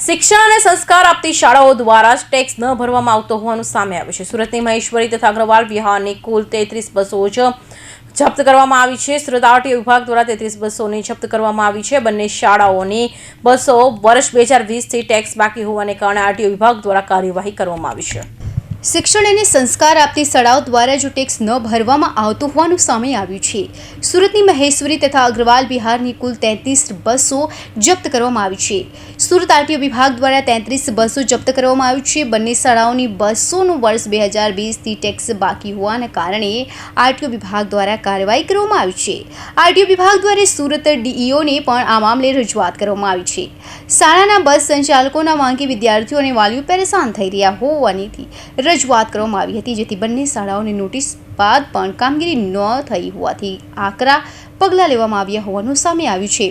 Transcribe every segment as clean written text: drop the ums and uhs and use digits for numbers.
શિક્ષણ અને સંસ્કાર આપતી શાળાઓ દ્વારા ટેક્સ ન ભરવામાં આવતો હોવાનું સામે આવ્યું છે। સુરતની મહેશ્વરી તથા અગ્રવાલ વિહારની કુલ 33 બસો જપ્ત કરવામાં આવી છે। સુરત આરટીઓ વિભાગ દ્વારા 33 બસોને જપ્ત કરવામાં આવી છે। બંને શાળાઓની બસો વર્ષ 2020 થી ટેક્સ બાકી હોવાને કારણે આરટીઓ વિભાગ દ્વારા કાર્યવાહી કરવામાં આવી છે। શિક્ષણ અને સંસ્કાર આપતી શાળાઓ દ્વારા જો ટેક્સ ન ભરવામાં આવતો હોવાનું સામે આવ્યું છે। સુરતની મહેશ્વરી તથા અગ્રવાલ વિહારની કુલ 33 બસો જપ્ત કરવામાં આવી છે। સુરત આરટીઓ વિભાગ દ્વારા 33 બસો જપ્ત કરવામાં આવી છે। બંને શાળાઓની બસોનું વર્ષ 2020 થી ટેક્સ બાકી હોવાને કારણે આરટીઓ વિભાગ દ્વારા કાર્યવાહી કરવામાં આવી છે। આરટીઓ વિભાગ દ્વારા સુરત ડીઈઓને પણ આ મામલે રજૂઆત કરવામાં આવી છે। શાળાના બસ સંચાલકોના માંગે વિદ્યાર્થીઓ અને વાલીઓ પરેશાન થઈ રહ્યા હોવાની રજૂઆત કરવામાં આવી હતી, જેથી બંને શાળાઓને નોટિસ બાદ પણ કામગીરી ન થઈ હોવાથી આકરા પગલાં લેવામાં આવ્યા હોવાનું સામે આવ્યું છે।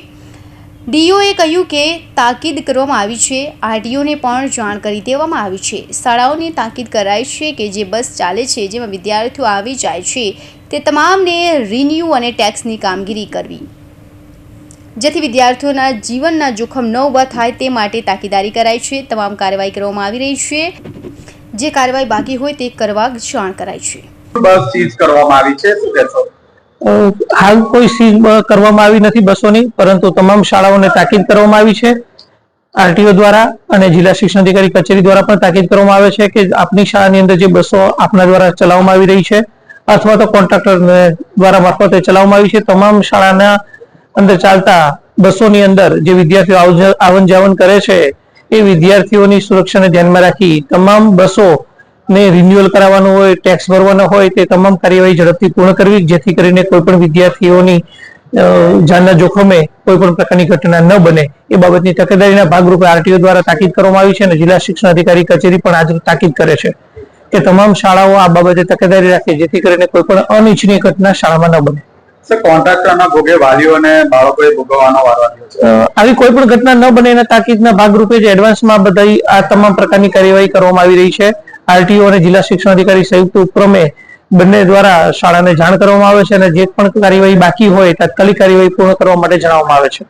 ડીઓએ કહ્યું કે તાકીદ કરવામાં આવી છે। આરટીઓને પણ જાણ કરી દેવામાં આવી છે। શાળાઓને તાકીદ કરાઈ છે કે જે બસ ચાલે છે જેમાં વિદ્યાર્થીઓ આવી જાય છે તે તમામને રિન્યૂ અને ટેક્સની કામગીરી કરવી, જેથી વિદ્યાર્થીઓના જીવનના જોખમ ન ઊભા થાય તે માટે તાકીદારી કરાઈ છે। તમામ કાર્યવાહી કરવામાં આવી રહી છે। જે કાર્યવાહી બાકી હોય તે કરવા જાણ કરાઈ છે। બસ સીઝ કરવામાં આવી છે, શું કહેશો? હાલ કોઈ સીઝ કરવામાં આવી નથી બસોની, પરંતુ તમામ શાળાઓને તાકીદ કરવામાં આવી છે આરટીઓ દ્વારા અને જિલ્લા શિક્ષણ અધિકારી કચેરી દ્વારા પણ તાકીદ કરવામાં આવે છે કે આપની શાળાની અંદર જે બસો આપના દ્વારા ચલાવવામાં આવી રહી છે અથવા તો કોન્ટ્રાક્ટર દ્વારા મારફતે ચલાવવામાં આવી છે, તમામ શાળાના અંદર ચાલતા બસોની અંદર જે વિદ્યાર્થીઓ આવન જાવન કરે છે એ વિદ્યાર્થીઓની સુરક્ષાને ધ્યાનમાં રાખી તમામ બસો ને રિન્યુઅલ કરાવવાનું હોય, ટેક્સ ભરવાનો હોય તે તમામ કાર્યવાહી ઝડપથી પૂર્ણ કરવી, જેથી કરીને કોઈ પણ વિદ્યાર્થીઓની જાનના જોખમે કોઈ પણ પ્રકારની ઘટના ન બને એ બાબતની તકેદારીના ભાગરૂપે આરટીઓ દ્વારા તાકીદ કરવામાં આવી છે અને જિલ્લા શિક્ષણ અધિકારી કચેરી પણ આજે તાકીદ કરે છે કે તમામ શાળાઓ આ બાબતે તકેદારી રાખે, જેથી કરીને કોઈ પણ અનિચ્છનીય ઘટના શાળામાં ન બને। કોન્ટ્રાક્ટરના ભોગે વાલીઓ અને બાળકોએ ભોગવવાનો વારો આવ્યો છે। આવી કોઈ પણ ઘટના ન બને એના તાકીદના ભાગરૂપે જ એડવાન્સમાં બધા આ તમામ પ્રકારની કાર્યવાહી કરવામાં આવી રહી છે। આરટીઓ અને જિલ્લા શિક્ષણ અધિકારી સંયુક્ત ઉપક્રમે બંને દ્વારા શાળાને જાણ કરવામાં આવે છે અને જે પણ કાર્યવાહી બાકી હોય તાત્કાલિક કાર્યવાહી પૂર્ણ કરવા માટે જણાવવામાં આવે છે।